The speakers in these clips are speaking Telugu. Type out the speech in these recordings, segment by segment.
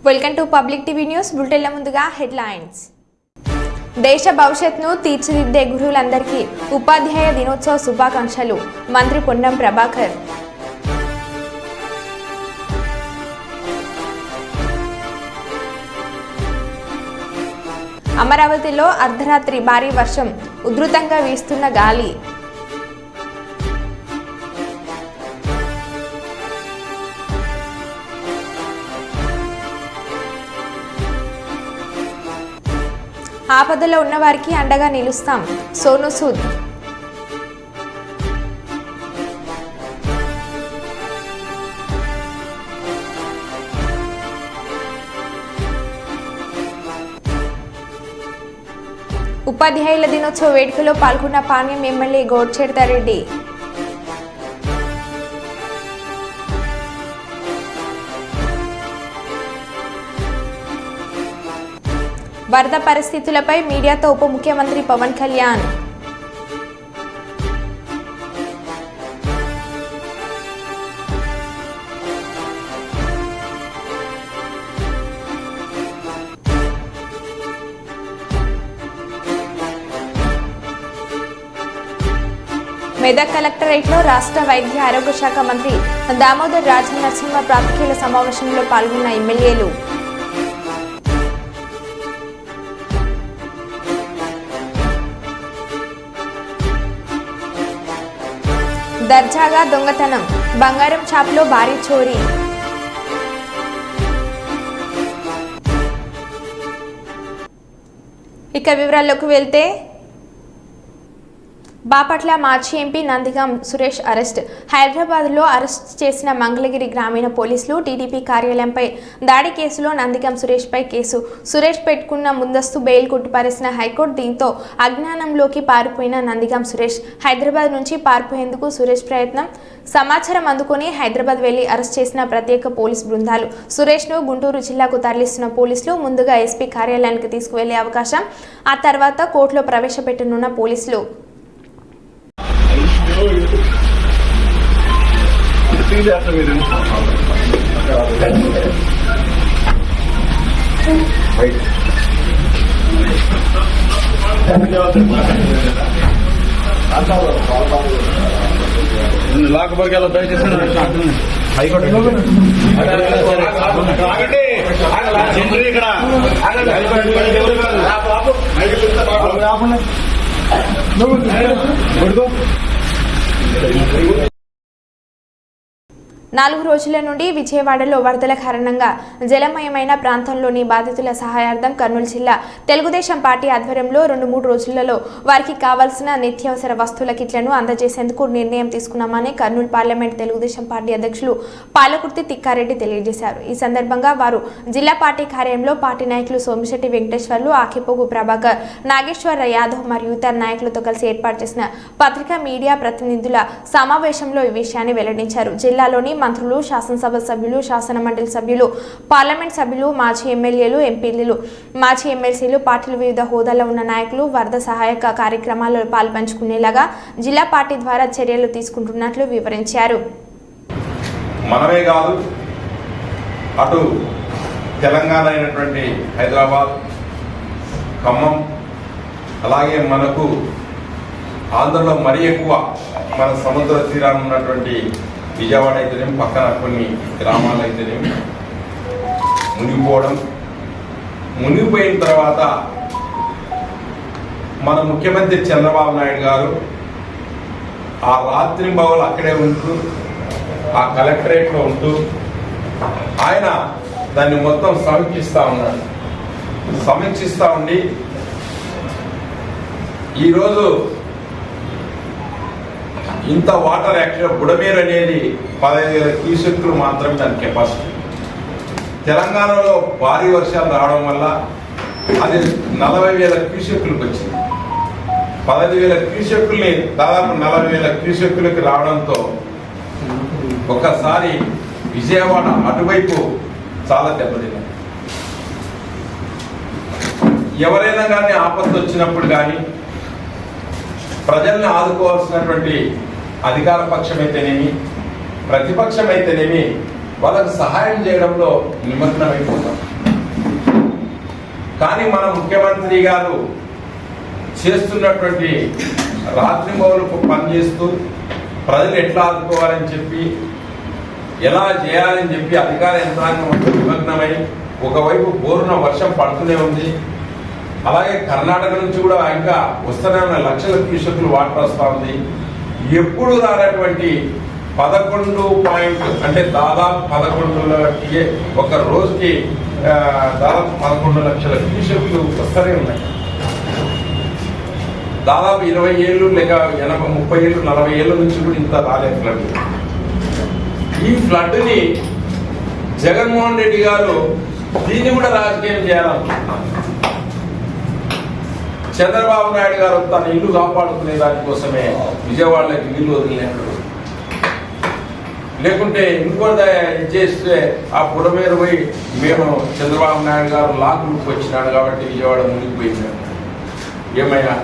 Welcome to public TV news. బులెటిన్ల ముందుగా హెడ్లైన్స్. దేశ భవిష్యత్తును తీర్చిదిద్దే గురువులందరికీ ఉపాధ్యాయ దినోత్సవ శుభాకాంక్షలు. మంత్రి పొన్నం ప్రభాకర్. అమరావతిలో అర్ధరాత్రి భారీ వర్షం, ఉధృతంగా వీస్తున్న గాలి. ఆపదలో ఉన్న వారికి అండగా నిలుస్తాం. సోను సూద్. ఉపాధ్యాయుల దినోత్సవ వేడుకలో పాల్గొన్న పాణ్యం ఎమ్మెల్యే గోడ్చేడతారెడ్డి. వరద పరిస్థితులపై మీడియాతో ఉప ముఖ్యమంత్రి పవన్ కళ్యాణ్. మెదక్ కలెక్టరేట్లో రాష్ట్ర వైద్య ఆరోగ్య శాఖ మంత్రి దామోదర్ రాజనరసింహ పాత్రికేయుల సమావేశంలో పాల్గొన్న ఎమ్మెల్యేలు. దర్జాగా దొంగతనం, బంగారం షాపులో భారీ చోరీ. ఇక వివరాల్లోకి వెళ్తే, బాపట్ల మాజీ ఎంపీ నందిగం సురేష్ అరెస్ట్. హైదరాబాద్లో అరెస్ట్ చేసిన మంగళగిరి గ్రామీణ పోలీసులు టీడీపీ కార్యాలయంపై దాడి కేసులో నందిగం సురేష్పై కేసు. సురేష్ పెట్టుకున్న ముందస్తు బెయిల్ కొట్టిపారేసిన హైకోర్టు. దీంతో అజ్ఞానంలోకి పారిపోయిన నందిగం సురేష్ హైదరాబాద్ నుంచి పారిపోయేందుకు సురేష్ ప్రయత్నం. సమాచారం అందుకుని హైదరాబాద్ వెళ్లి అరెస్ట్ చేసిన ప్రత్యేక పోలీస్ బృందాలు సురేష్ను గుంటూరు జిల్లాకు తరలిస్తున్న పోలీసులు ముందుగా ఎస్పీ కార్యాలయానికి తీసుకువెళ్లే అవకాశం, ఆ తర్వాత కోర్టులో ప్రవేశపెట్టనున్న పోలీసులు. లాకపోతే హైకోర్టు ఇక్కడ 4 రోజుల నుండి విజయవాడలో వరదల కారణంగా జలమయమైన ప్రాంతంలోని బాధితుల సహాయార్థం కర్నూలు జిల్లా తెలుగుదేశం పార్టీ ఆధ్వర్యంలో 2-3 రోజులలో వారికి కావాల్సిన నిత్యావసర వస్తువుల కిట్లను అందజేసేందుకు నిర్ణయం తీసుకున్నామని కర్నూలు పార్లమెంట్ తెలుగుదేశం పార్టీ అధ్యక్షులు పాలకుర్తి తిక్కారెడ్డి తెలియజేశారు. ఈ సందర్భంగా వారు జిల్లా పార్టీ కార్యాలయంలో పార్టీ నాయకులు సోమిశెట్టి వెంకటేశ్వర్లు, ఆకిపోగు ప్రభాకర్, నాగేశ్వర యాదవ్ మరియు ఇతర నాయకులతో కలిసి ఏర్పాటు చేసిన పత్రికా మీడియా ప్రతినిధుల సమావేశంలో ఈ విషయాన్ని వెల్లడించారు. జిల్లాలోని మంత్రులు, శాసనసభ సభ్యులు, శాసన మండలి సభ్యులు, పార్లమెంట్ సభ్యులు, మాజీ ఎమ్మెల్యేలు, ఎంపీలు, మాజీ ఎమ్మెల్సీలు, పార్టీలు వివిధ హోదాలో ఉన్న నాయకులు వరద సహాయక కార్యక్రమాల్లో పాల్పంచుకునేలాగా జిల్లా పార్టీ ద్వారా చర్యలు తీసుకుంటున్నట్లు వివరించారు. మనమే కాదు, అటు తెలంగాణ అయినటువంటి హైదరాబాద్, ఖమ్మం, అలాగే మనకు ఆంధ్రలో మరీ ఎక్కువ మన సముద్ర తీరాన్ని ఉన్నటువంటి విజయవాడ అయితేనేమి, పక్కన కొన్ని గ్రామాలు అయితేనేమి మునిగిపోయిన తర్వాత మన ముఖ్యమంత్రి చంద్రబాబు నాయుడు గారు ఆ రాత్రి బావులు అక్కడే ఉంటూ, ఆ కలెక్టరేట్లో ఉంటూ ఆయన దాన్ని మొత్తం సమీక్షిస్తూ ఉండి ఈరోజు ఇంత వాటర్ యాక్చువల్ బుడమేరు అనేది 15,000 క్యూసెక్లు మాత్రమే దాని కెపాసిటీ. తెలంగాణలో భారీ వర్షాలు రావడం వల్ల అది 40,000 క్యూసెక్లకు వచ్చింది. 15,000 క్యూసెక్కుల్ని దాదాపు 40,000 క్యూసెక్కులకి రావడంతో ఒక్కసారి విజయవాడ అటువైపు చాలా దెబ్బతింది. ఎవరైనా కానీ ఆపత్తు వచ్చినప్పుడు కానీ ప్రజల్ని ఆదుకోవాల్సినటువంటి అధికార పక్షమైతేనేమి ప్రతిపక్షమైతేనేమి వాళ్ళకు సహాయం చేయడంలో నిమగ్నమైపోతాం. కానీ మన ముఖ్యమంత్రి గారు చేస్తున్నటువంటి రాత్రింబవలకు పనిచేస్తూ ప్రజలు ఎట్లా ఆదుకోవాలని చెప్పి ఎలా చేయాలని చెప్పి అధికార యంత్రాంగం నిమగ్నమై ఒకవైపు బోరున వర్షం పడుతూనే ఉంది. అలాగే కర్ణాటక నుంచి కూడా ఇంకా వస్తూనే ఉన్న లక్షల క్యూసెక్లు వాటర్ వస్తూ ఉంది. ఎప్పుడు రానటువంటి 11 అంటే దాదాపు 11 ఒక రోజుకి దాదాపు 11 లక్షల క్యూసెక్లు వస్తూనే ఉన్నాయి. దాదాపు 20 ఏళ్ళు లేక 30 ఏళ్ళు 40 ఏళ్ళ నుంచి కూడా ఇంత రాలేదు ఫ్లడ్. ఈ ఫ్లడ్ ని జగన్మోహన్ రెడ్డి గారు దీన్ని కూడా రాజకీయం చేయాలనుకుంటున్నారు. చంద్రబాబు నాయుడు గారు తన ఇల్లు కాపాడుకునే దానికోసమే విజయవాడలోకి నీళ్లు వదిలినట్టు, లేకుంటే ఇంకో చేస్తే ఆ బుడమేరు పోయి మేము చంద్రబాబు నాయుడు గారు లాక్కి వచ్చినాడు కాబట్టి విజయవాడ మునిగిపోయినాడు. ఏమయ్యా,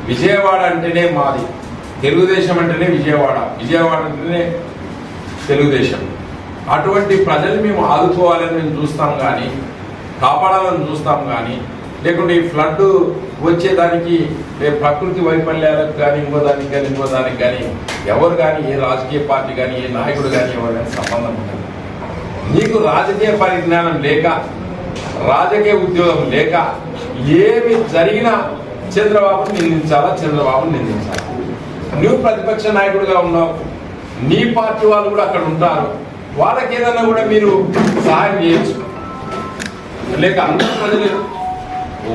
విజయవాడ అంటేనే మాది, తెలుగుదేశం అంటేనే విజయవాడ, విజయవాడ అంటేనే తెలుగుదేశం. అటువంటి ప్రజలు మేము ఆదుకోవాలని మేము చూస్తాం కానీ, కాపాడాలని చూస్తాం కానీ, లేకుంటే ఈ ఫ్లడ్ వచ్చేదానికి ప్రకృతి వైఫల్యాలకు కానీ ఇంకో దానికి కానీ ఎవరు కానీ ఏ రాజకీయ పార్టీ కానీ ఏ నాయకుడు కానీ ఎవరు కానీ సంబంధం ఉండదు. నీకు రాజకీయ పరిజ్ఞానం లేక, రాజకీయ ఉద్యోగం లేక ఏమి జరిగినా చంద్రబాబుని నిందించాలి. నువ్వు ప్రతిపక్ష నాయకుడిగా ఉన్నావు, నీ పార్టీ వాళ్ళు కూడా అక్కడ ఉంటారు, వాళ్ళకి ఏదన్నా కూడా మీరు సహాయం చేయొచ్చు. లేక అందరూ ప్రజలు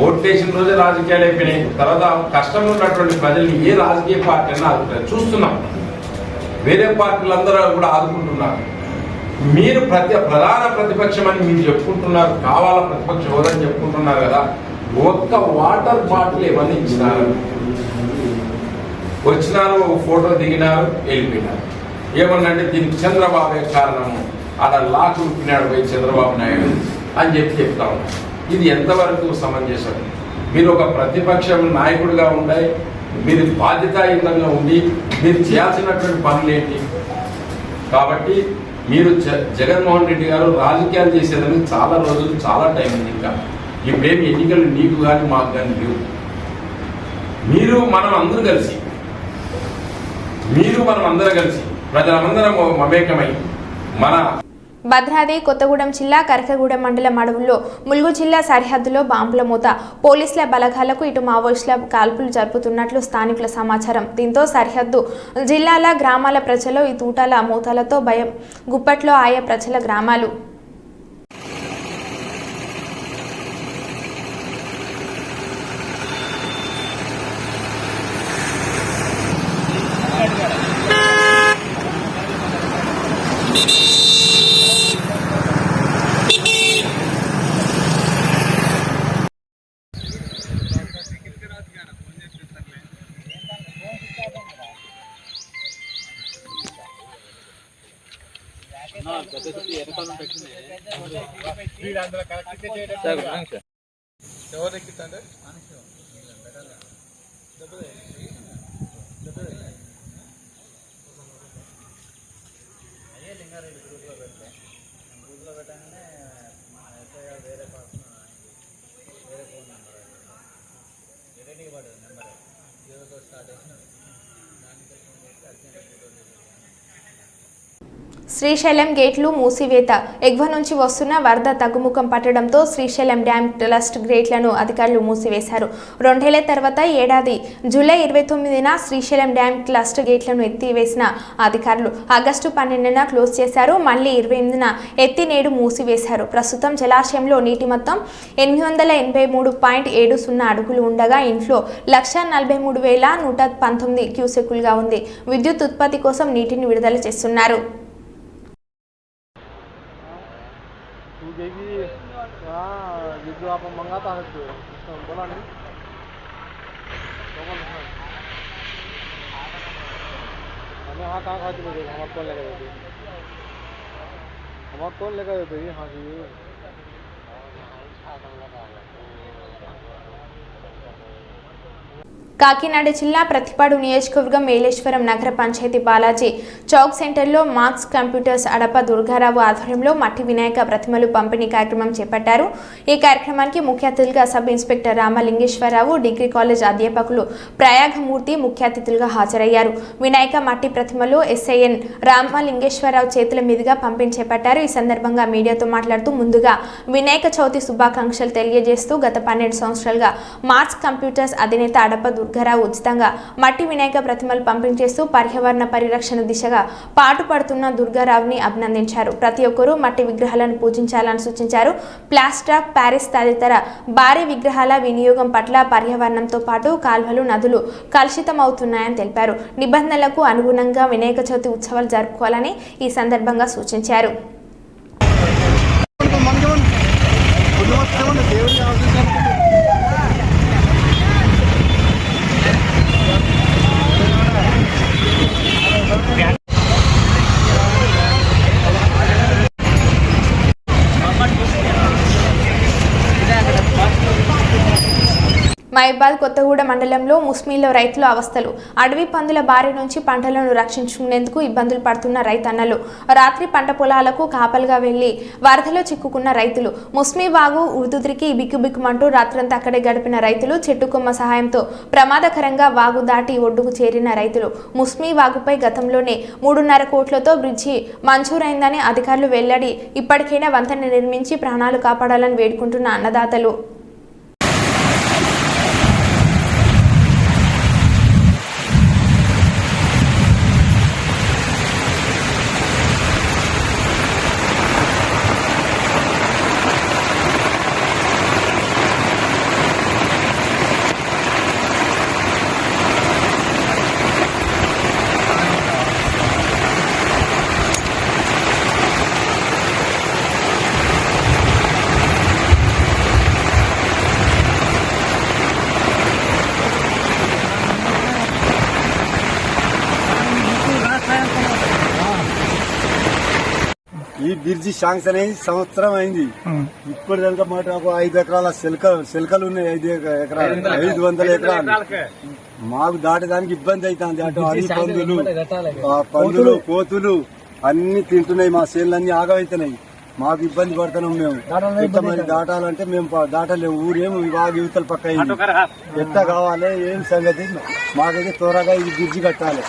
ఓటేసిన రోజే రాజకీయాలు అయిపోయినాయి. తర్వాత కష్టంలో ఉన్నటువంటి ప్రజల్ని ఏ రాజకీయ పార్టీ అయినా ఆదుకుంటారు. చూస్తున్నాం, వేరే పార్టీలందరూ కూడా ఆదుకుంటున్నారు. మీరు ప్రధాన ప్రతిపక్షం అని మీరు చెప్పుకుంటున్నారు, కావాల ప్రతిపక్ష హోదాని చెప్పుకుంటున్నారు కదా. ఒక్క వాటర్ బాటిల్ ఏమన్నా ఇచ్చినారు? వచ్చినారు, ఫోటో దిగినారు, వెళ్ళిపోయినారు. ఏమన్నంటే దీనికి చంద్రబాబే కారణము, అలా లాక్ ఉప్పినాడు పోయి చంద్రబాబు నాయుడు అని చెప్తా ఉన్నారు. ఇది ఎంతవరకు సమంజసం? మీరు ఒక ప్రతిపక్ష నాయకుడిగా ఉండాలి, మీరు బాధ్యతాయుతంగా ఉండి మీరు చేయాల్సినటువంటి పనులు ఏంటి? కాబట్టి మీరు జగన్మోహన్ రెడ్డి గారు రాజకీయాలు చేసేదానికి చాలా రోజులు చాలా టైం ఉంది. ఇంకా ఇప్పుడేమి ఎన్నికలు నీకు కానీ మాకు కానీ లేవు. మీరు మనం అందరూ కలిసి ప్రజలందరం మమేకమై మన భద్రాద్రి కొత్తగూడెం జిల్లా కరకగూడెం మండలం అడవుల్లో ములుగు జిల్లా సరిహద్దులో బాంబుల మూత, పోలీసుల బలగాలకు ఇటు మావోయిస్టుల కాల్పులు జరుపుతున్నట్లు స్థానికుల సమాచారం. దీంతో సరిహద్దు జిల్లాల గ్రామాల ప్రజలు ఈ తూటాల మూతలతో భయం గుప్పట్లో ఆయా ప్రజల గ్రామాలు. శ్రీశైలం గేట్లు మూసివేత, ఎగువ నుంచి వస్తున్న వరద తగ్గుముఖం పట్టడంతో శ్రీశైలం డ్యామ్ ట్రస్ట్ గేట్లను అధికారులు మూసివేశారు. 2 ఏళ్ల తర్వాత ఏడాది జూలై 29న శ్రీశైలం డ్యామ్ ట్రస్ట్ గేట్లను ఎత్తివేసిన అధికారులు ఆగస్టు 12న క్లోజ్ చేశారు. మళ్లీ 28న ఎత్తి నేడు మూసివేశారు. ప్రస్తుతం జలాశయంలో నీటి మొత్తం 883.70 అడుగులు ఉండగా ఇంట్లో 1,43,119 క్యూసెక్కులుగా ఉంది. విద్యుత్ ఉత్పత్తి కోసం నీటిని విడుదల చేస్తున్నారు. आप मंगाता है तो बोला नहीं हमें हाँ कहाँ खाती बोले हमारे कौन लेकर देते हमारे कौन लेकर देते हाँ जी కాకినాడ జిల్లా ప్రతిపాడు నియోజకవర్గం మేలేశ్వరం నగర పంచాయతీ బాలాజీ చౌక్ సెంటర్లో మార్క్స్ కంప్యూటర్స్ అడప దుర్గారావు ఆధ్వర్యంలో మట్టి వినాయక ప్రతిమలు పంపిణీ కార్యక్రమం చేపట్టారు. ఈ కార్యక్రమానికి ముఖ్య అతిథులుగా sub inspector Ramalingeswararao, degree college అధ్యాపకులు ప్రయాగమూర్తి ముఖ్య అతిథులుగా హాజరయ్యారు. వినాయక మట్టి ప్రతిమలు ఎస్ఐఎన్ రామలింగేశ్వరరావు చేతుల మీదుగా పంపిణీ చేపట్టారు. ఈ సందర్భంగా మీడియాతో మాట్లాడుతూ ముందుగా వినాయక చవితి శుభాకాంక్షలు తెలియజేస్తూ గత 12 సంవత్సరాలుగా మార్క్స్ కంప్యూటర్స్ అధినేత అడప దుర్గారావు ఉచితంగా మట్టి వినాయక ప్రతిమలు పంపిణీ చేస్తూ పర్యావరణ పరిరక్షణ దిశగా పాటుపడుతున్న దుర్గారావుని అభినందించారు. ప్రతి ఒక్కరూ మట్టి విగ్రహాలను పూజించాలని సూచించారు. ప్లాస్టర్ ఆఫ్ ప్యారిస్ తదితర భారీ విగ్రహాల వినియోగం పట్ల పర్యావరణంతో పాటు కాల్వలు, నదులు కలుషితమవుతున్నాయని తెలిపారు. నిబంధనలకు అనుగుణంగా వినాయక చవితి ఉత్సవాలు జరుపుకోవాలని ఈ సందర్భంగా సూచించారు. మైబాద్ కొత్తగూడ మండలంలో ముస్మిలో రైతుల అవస్థలు. అడవి పందుల బారి నుంచి పంటలను రక్షించుకునేందుకు ఇబ్బందులు పడుతున్న రైతన్నలు. రాత్రి పంట పొలాలకు కాపలుగా వెళ్లి వరదలో చిక్కుకున్న రైతులు. ముస్మి వాగు ఉదురికి బిక్కుబిక్కుమంటూ రాత్రంతా అక్కడే గడిపిన రైతులు. చెట్టుకొమ్మ సహాయంతో ప్రమాదకరంగా వాగు దాటి ఒడ్డుకు చేరిన రైతులు. ముస్మి వాగుపై గతంలోనే 3.5 కోట్లతో బ్రిడ్జి మంజూరైందని అధికారులు వెల్లడి. ఇప్పటికైనా వంతెన నిర్మించి ప్రాణాలు కాపాడాలని వేడుకుంటున్న అన్నదాతలు. ఈ బ్రిడ్జి శాంక్షన్ అయింది సంవత్సరం అయింది. ఇప్పటిదాకా మాట 5 ఎకరాల శిల్కలు ఉన్నాయి. 5 ఎకరాలు 500 ఎకరాలు మాకు దాటడానికి ఇబ్బంది అవుతుంది. అటు అడవి పందులు కోతులు అన్ని తింటున్నాయి. మా చేనులన్నీ ఆగమవుతున్నాయి. మాకు ఇబ్బంది పడుతున్నాం. మేము మరి దాటాలంటే మేము దాటలేము. ఊరేమో బాగా యువతల పక్క అయింది. ఎట్ట కావాలి ఏం సంగతి మాకైతే త్వరగా ఈ బ్రిడ్జి కట్టాలి.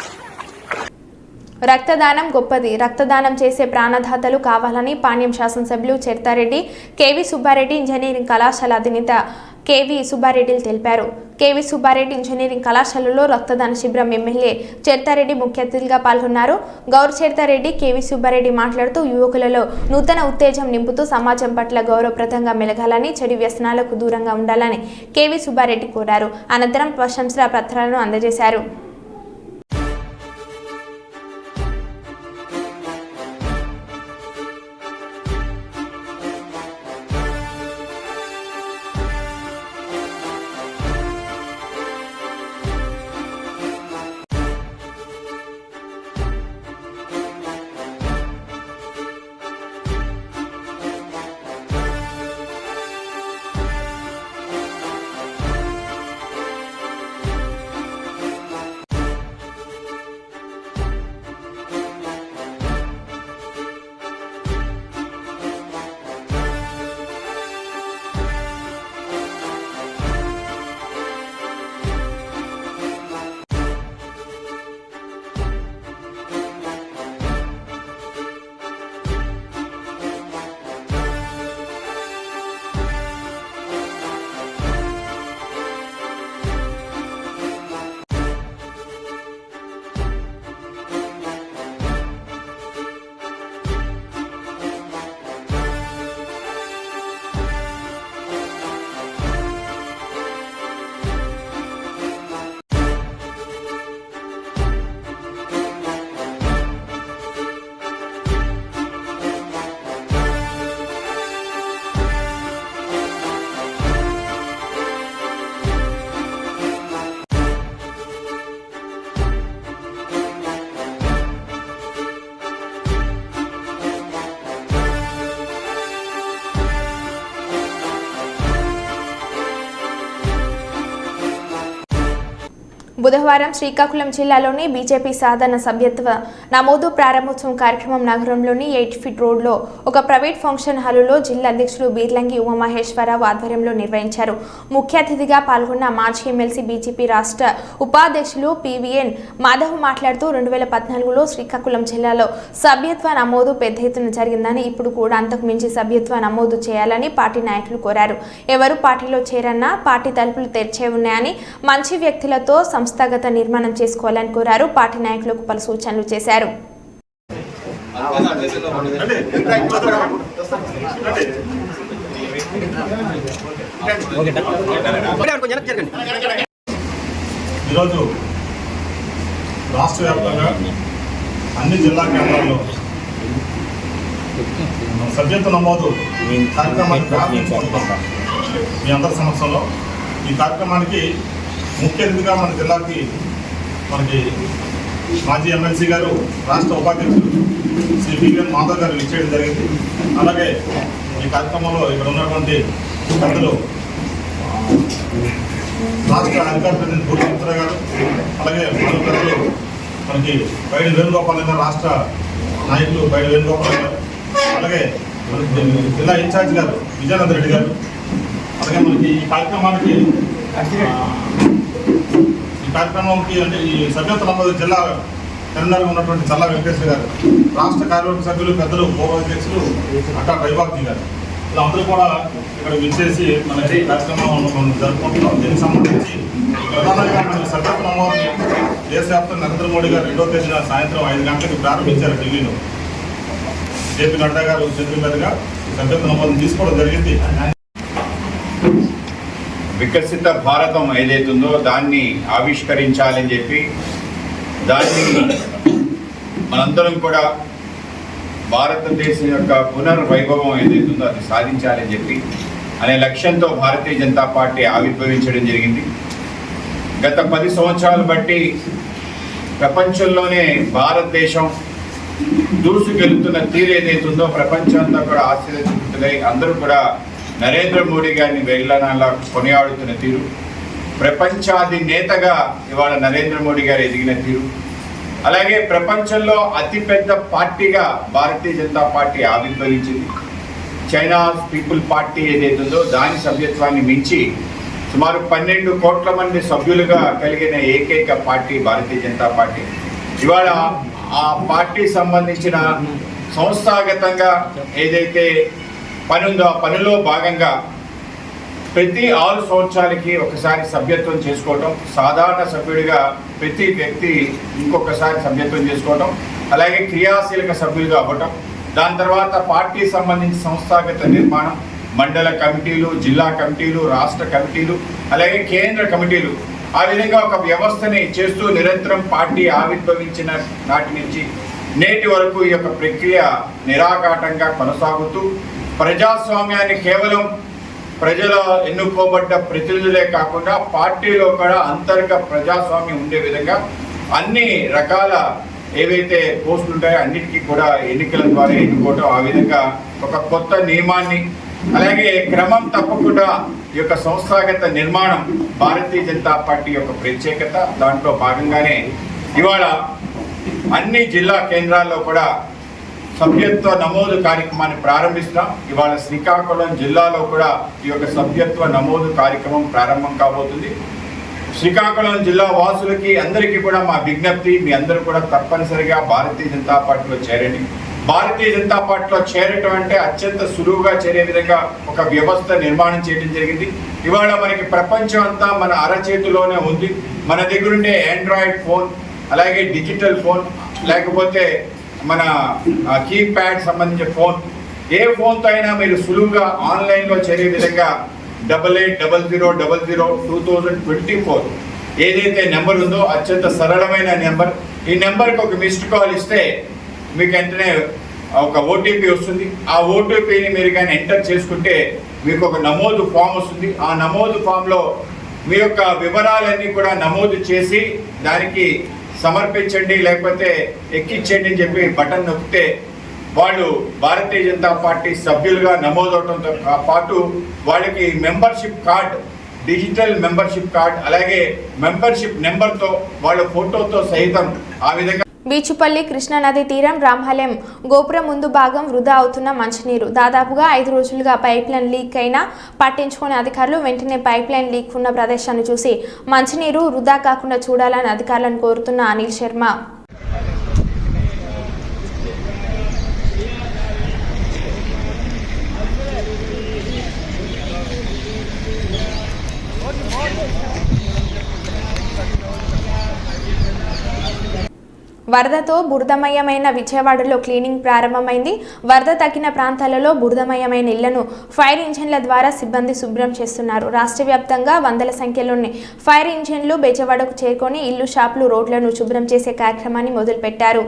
రక్తదానం గొప్పది. రక్తదానం చేసే ప్రాణదాతలు కావాలని పాణ్యం శాసనసభ్యులు చిర్తారెడ్డి, కేవీ సుబ్బారెడ్డి ఇంజనీరింగ్ కళాశాల అధినేత కేవీ సుబ్బారెడ్డిలు తెలిపారు. కేవీ సుబ్బారెడ్డి ఇంజనీరింగ్ కళాశాలలో రక్తదాన శిబిరం ఎమ్మెల్యే చిర్తారెడ్డి ముఖ్య అతిథిగా పాల్గొన్నారు. గౌరవ్ చిర్తారెడ్డి, కేవీ సుబ్బారెడ్డి మాట్లాడుతూ యువకులలో నూతన ఉత్తేజం నింపుతూ సమాజం పట్ల గౌరవప్రదంగా మెలగాలని, చెడు వ్యసనాలకు దూరంగా ఉండాలని కేవీ సుబ్బారెడ్డి కోరారు. అనంతరం ప్రశంసా పత్రాలను అందజేశారు. బుధవారం శ్రీకాకుళం జిల్లాలోని బీజేపీ సాధారణ సభ్యత్వ నమోదు ప్రారంభోత్సవం కార్యక్రమం నగరంలోని 8 ఫీట్ రోడ్లో ఒక ప్రైవేట్ ఫంక్షన్ హాలులో జిల్లా అధ్యక్షులు బీర్లంగి ఉమామహేశ్వరరావు ఆధ్వర్యంలో నిర్వహించారు. ముఖ్య అతిథిగా పాల్గొన్న మాజీ ఎమ్మెల్సీ బీజేపీ రాష్ట్ర ఉపాధ్యక్షులు పివిఎన్ మాధవ్ మాట్లాడుతూ 2014లో శ్రీకాకుళం జిల్లాలో సభ్యత్వ నమోదు పెద్ద ఎత్తున జరిగిందని, ఇప్పుడు కూడా అంతకు మించి సభ్యత్వ నమోదు చేయాలని పార్టీ నాయకులు కోరారు. ఎవరు పార్టీలో చేరన్నా పార్టీ తలుపులు తెరిచే ఉన్నాయని, మంచి వ్యక్తులతో సంస్థాగత నిర్మాణం చేసుకోవాలని కోరారు. పార్టీ నాయకులకు పలు సూచనలు చేశారు. ఈరోజు రాష్ట్ర వ్యాప్తంగా అన్ని జిల్లా కేంద్రాల్లో సభ్యత్వ నమోదు కార్యక్రమాన్ని ప్రారంభించుకుంటున్నాం. మీ అందరి సమక్షంలో ఈ కార్యక్రమానికి ముఖ్య అతిథిగా మన జిల్లాకి మనకి మాజీ ఎమ్మెల్సీ గారు, రాష్ట్ర ఉపాధ్యక్షులు శ్రీ పివిఎన్ మాధవ్ గారు ఇచ్చేయడం జరిగింది. అలాగే ఈ కార్యక్రమంలో ఇక్కడ ఉన్నటువంటి పెద్దలు రాష్ట్ర అధికార ప్రతినిధి పూర్తి మిత్ర గారు, అలాగే మన పెద్దలు మనకి బయట వేణుగోపాల్ గారు, రాష్ట్ర నాయకులు బయట వేణుగోపాల్ గారు, అలాగే మనకి జిల్లా ఇన్ఛార్జ్ గారు విజయానంద రెడ్డి గారు, అలాగే మనకి ఈ కార్యక్రమానికి అంటే ఈ సభ్యత్వ నమోదు జిల్లా కరీంనగర్ ఉన్నటువంటి చల్లా వెంకటేశ్వర గారు, రాష్ట్ర కార్యవర్గ సభ్యులు పెద్దలు పూర్వ అధ్యక్షులు అట్టా రైబాబ్జీ గారు, ఇలా అందరూ కూడా ఇక్కడ విచ్చేసి మనకి కార్యక్రమం జరుపుకుంటున్నాం. దీనికి సంబంధించి ప్రధానంగా మన సభ్యత్వ నమోదుని దేశవ్యాప్తంగా నరేంద్ర మోడీ గారు 2వ తేదీన సాయంత్రం 5 గంటలకు ప్రారంభించారు. ఢిల్లీలో జేపీ నడ్డా గారు చేతుల మీదుగా సభ్యత్వ నమోదుని తీసుకోవడం జరిగింది. వికసిత భారతం ఏదైతుందో దాన్ని ఆవిష్కరించాలని చెప్పి, దాన్ని మనందరం కూడా భారతదేశం యొక్క పునర్వైభవం ఏదైతుందో అది సాధించాలని చెప్పి అనే లక్ష్యంతో భారతీయ జనతా పార్టీ ఆవిర్భవించడం జరిగింది. గత 10 సంవత్సరాలు బట్టి ప్రపంచంలోనే భారతదేశం దూసుకెళ్తున్న తీరు ఏదైతుందో ప్రపంచం అంతా కూడా ఆశ్చర్యచకితులై అందరూ కూడా నరేంద్ర మోడీ గారిని వెళ్ళనలా కొనియాడుతున్న తీరు, ప్రపంచాధినేతగా ఇవాళ నరేంద్ర మోడీ గారు ఎదిగిన తీరు, అలాగే ప్రపంచంలో అతిపెద్ద పార్టీగా భారతీయ జనతా పార్టీ ఆవిర్భవించింది. చైనా పీపుల్ పార్టీ ఏదైతుందో దాని సభ్యత్వాన్ని మించి సుమారు 12 కోట్ల మంది సభ్యులుగా కలిగిన ఏకైక పార్టీ భారతీయ జనతా పార్టీ. ఇవాళ ఆ పార్టీ సంబంధించిన సంస్థాగతంగా ఏదైతే పని ఉందో ఆ పనిలో భాగంగా ప్రతి 6 సంవత్సరాలకి ఒకసారి సభ్యత్వం చేసుకోవటం, సాధారణ సభ్యుడిగా ప్రతి వ్యక్తి ఇంకొకసారి సభ్యత్వం చేసుకోవటం, అలాగే క్రియాశీలక సభ్యులుగా అవ్వటం, దాని తర్వాత పార్టీ సంబంధించి సంస్థాగత నిర్మాణం, మండల కమిటీలు, జిల్లా కమిటీలు, రాష్ట్ర కమిటీలు, అలాగే కేంద్ర కమిటీలు, ఆ విధంగా ఒక వ్యవస్థని చేస్తూ నిరంతరం పార్టీ ఆవిర్భవించిన నాటి నుంచి నేటి వరకు ఈ యొక్క ప్రక్రియ నిరాఘాటంగా కొనసాగుతూ ప్రజాస్వామ్యాన్ని కేవలం ప్రజల ఎన్నుకోబడ్డ ప్రతినిధులే కాకుండా పార్టీలో కూడా అంతర్గత ప్రజాస్వామ్యం ఉండే విధంగా అన్ని రకాల ఏవైతే పోస్టులు ఉంటాయో అన్నిటికీ కూడా ఎన్నికల ద్వారా ఎన్నుకోవటం, ఆ విధంగా ఒక కొత్త నియమాన్ని, అలాగే క్రమం తప్పకుండా ఈ యొక్క సంస్థాగత నిర్మాణం భారతీయ జనతా పార్టీ యొక్క ప్రత్యేకత. దాంట్లో భాగంగానే ఇవాళ అన్ని జిల్లా కేంద్రాల్లో కూడా సభ్యత్వ నమోదు కార్యక్రమాన్ని ప్రారంభిస్తాం. ఇవాళ శ్రీకాకుళం జిల్లాలో కూడా ఈ యొక్క సభ్యత్వ నమోదు కార్యక్రమం ప్రారంభం కాబోతుంది. శ్రీకాకుళం జిల్లా వాసులకి అందరికీ కూడా మా విజ్ఞప్తి, మీ అందరూ కూడా తప్పనిసరిగా భారతీయ జనతా పార్టీలో చేరండి. భారతీయ జనతా పార్టీలో చేరటం అంటే అత్యంత సులువుగా చేరే విధంగా ఒక వ్యవస్థ నిర్మాణం చేయడం జరిగింది. ఇవాళ మనకి ప్రపంచం అంతా మన అరచేతిలోనే ఉంది. మన దగ్గరుండే ఆండ్రాయిడ్ ఫోన్, అలాగే డిజిటల్ ఫోన్, లేకపోతే మన కీప్యాడ్ సంబంధించిన ఫోన్, ఏ ఫోన్తో అయినా మీరు సులువుగా ఆన్లైన్లో చేరే విధంగా 8800002024 ఏదైతే నెంబర్ ఉందో అత్యంత సరళమైన నెంబర్. ఈ నెంబర్కి ఒక మిస్డ్ కాల్ ఇస్తే మీకు వెంటనే ఒక ఓటీపీ వస్తుంది. ఆ ఓటీపీని మీరు కానీ ఎంటర్ చేసుకుంటే మీకు ఒక నమోదు ఫామ్ వస్తుంది. ఆ నమోదు ఫామ్లో మీ యొక్క వివరాలన్నీ కూడా నమోదు చేసి దానికి సమర్పించండి, లేకపోతే ఎక్కించండి అని చెప్పి బటన్ నొక్కితే వాళ్ళు భారతీయ జనతా పార్టీ సభ్యులుగా నమోదవడంతో పాటు వాళ్ళకి membership card digital membership card అలాగే మెంబర్షిప్ నెంబర్తో వాళ్ళ ఫోటోతో సహితం ఆ విధంగా బీచుపల్లి కృష్ణానది తీరం రాంహలెం గోపురం ముందు భాగం వృధా అవుతున్న మంచినీరు దాదాపుగా 5 రోజులుగా పైప్ లైన్ లీక్ అయినా పట్టించుకునే అధికారులు వెంటనే పైప్ లైన్ లీక్ ఉన్న ప్రదేశాన్ని చూసి మంచినీరు వృధా కాకుండా చూడాలని అధికారులను కోరుతున్న అనిల్ శర్మ. వరదతో బురదమయమైన విజయవాడలో క్లీనింగ్ ప్రారంభమైంది. వరద తగ్గిన ప్రాంతాలలో బురదమయమైన ఇళ్లను ఫైర్ ఇంజిన్ల ద్వారా సిబ్బంది శుభ్రం చేస్తున్నారు. రాష్ట్ర వ్యాప్తంగా వందల సంఖ్యలోని ఫైర్ ఇంజిన్లు బెజవాడకు చేరుకొని ఇల్లు, షాపులు, రోడ్లను శుభ్రం చేసే కార్యక్రమాన్ని మొదలుపెట్టారు.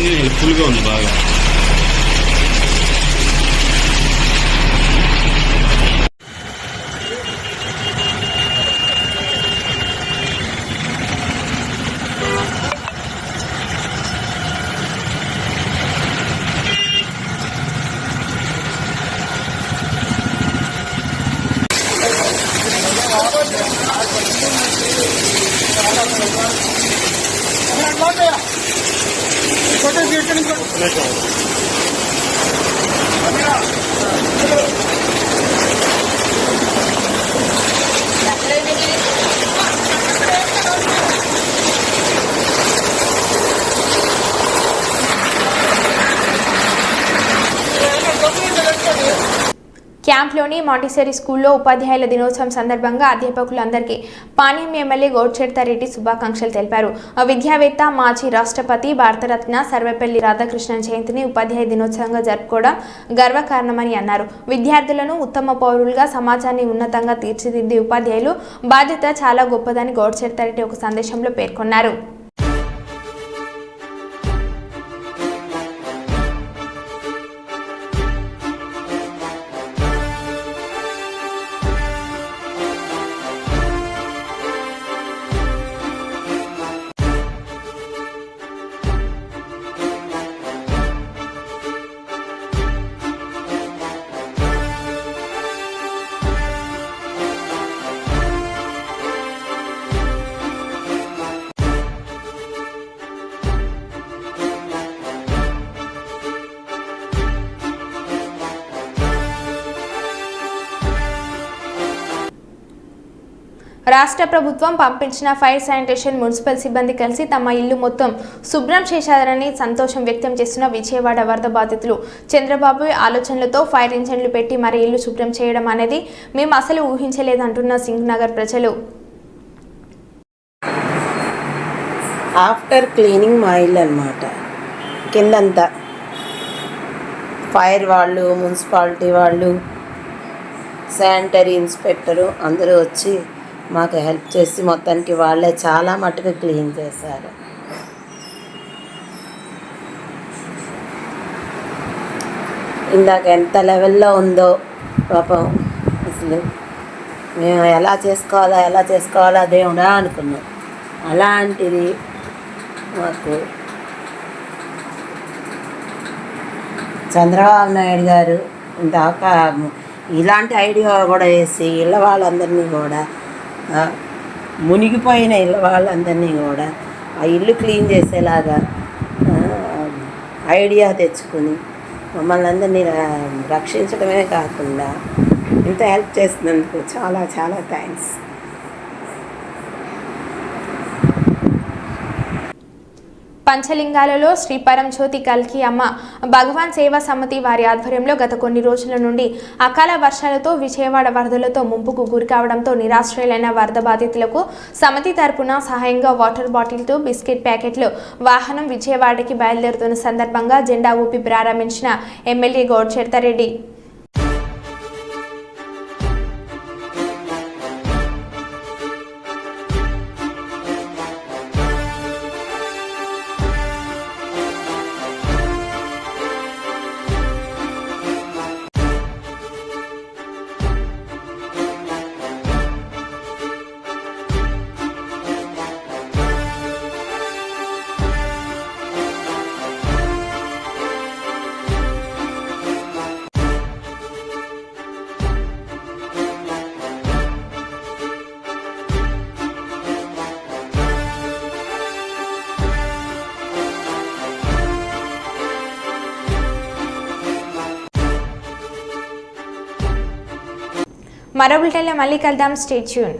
హెల్ప్ఫుల్గా ఉంది బాగా. క్యాంప్లోని మాంటిసరీ స్కూల్లో ఉపాధ్యాయుల దినోత్సవం సందర్భంగా అధ్యాపకులందరికీ పాణ్యం ఎమ్మెల్యే గోడ్చెర్తారెడ్డి శుభాకాంక్షలు తెలిపారు. విద్యావేత్త, మాజీ రాష్ట్రపతి, భారతరత్న సర్వేపల్లి రాధాకృష్ణన్ జయంతిని ఉపాధ్యాయ దినోత్సవంగా జరుపుకోవడం గర్వకారణమని అన్నారు. విద్యార్థులను ఉత్తమ పౌరులుగా, సమాజాన్ని ఉన్నతంగా తీర్చిదిద్దే ఉపాధ్యాయులు బాధ్యత చాలా గొప్పదని గోడ్చెర్తారెడ్డి ఒక సందేశంలో పేర్కొన్నారు. రాష్ట్ర ప్రభుత్వం పంపించిన ఫైర్ శానిటేషన్ మున్సిపల్ సిబ్బంది కలిసి తమ ఇల్లు మొత్తం శుభ్రం చేశారని సంతోషం వ్యక్తం చేస్తున్న విజయవాడ వరద బాధితులు. చంద్రబాబు ఆలోచనలతో ఫైర్ ఇంజన్లు పెట్టి మరి ఇల్లు శుభ్రం చేయడం అనేది మేము అసలు ఊహించలేదంటున్న సింగ్ నగర్ ప్రజలు. ఆఫ్టర్ క్లీనింగ్ మా ఇల్లు అన్నమాట. కిందంతా ఫైర్ వాళ్ళు, మున్సిపాలిటీ వాళ్ళు, శానిటరీ ఇన్స్పెక్టరు అందరూ వచ్చి మాకు హెల్ప్ చేసి మొత్తానికి వాళ్ళే చాలా మట్టుకు క్లీన్ చేశారు. ఇందాక ఎంత లెవెల్లో ఉందో పాపం అసలు మేము ఎలా చేసుకోవాలా దేవుడా అనుకున్నాం. అలాంటిది మాకు చంద్రబాబు నాయుడు గారు దాకా ఇలాంటి ఐడియా కూడా వేసి ఇళ్ళ వాళ్ళందరినీ కూడా మునిగిపోయిన ఇళ్ళ వాళ్ళందరినీ కూడా ఆ ఇల్లు క్లీన్ చేసేలాగా ఐడియా తెచ్చుకుని మమ్మల్ని అందరినీ రక్షించడమే కాకుండా ఇంత హెల్ప్ చేసినందుకు చాలా చాలా థ్యాంక్స్. పంచలింగాలలో శ్రీ పరంజ్యోతి కల్కి అమ్మ భగవాన్ సేవా సమితి వారి ఆధ్వర్యంలో గత కొన్ని రోజుల నుండి అకాల వర్షాలతో విజయవాడ వరదలతో ముంపుకు గురి కావడంతో నిరాశ్రయులైన వరద బాధితులకు సమితి తరపున సహాయంగా వాటర్ బాటిల్తో బిస్కెట్ ప్యాకెట్లు వాహనం విజయవాడకి బయలుదేరుతున్న సందర్భంగా జెండా ఊపి ప్రారంభించిన ఎమ్మెల్యే గౌడ్చెర్తారెడ్డి. మరో బులెటిన్లో మళ్ళీ కలుద్దాం. Stay tune.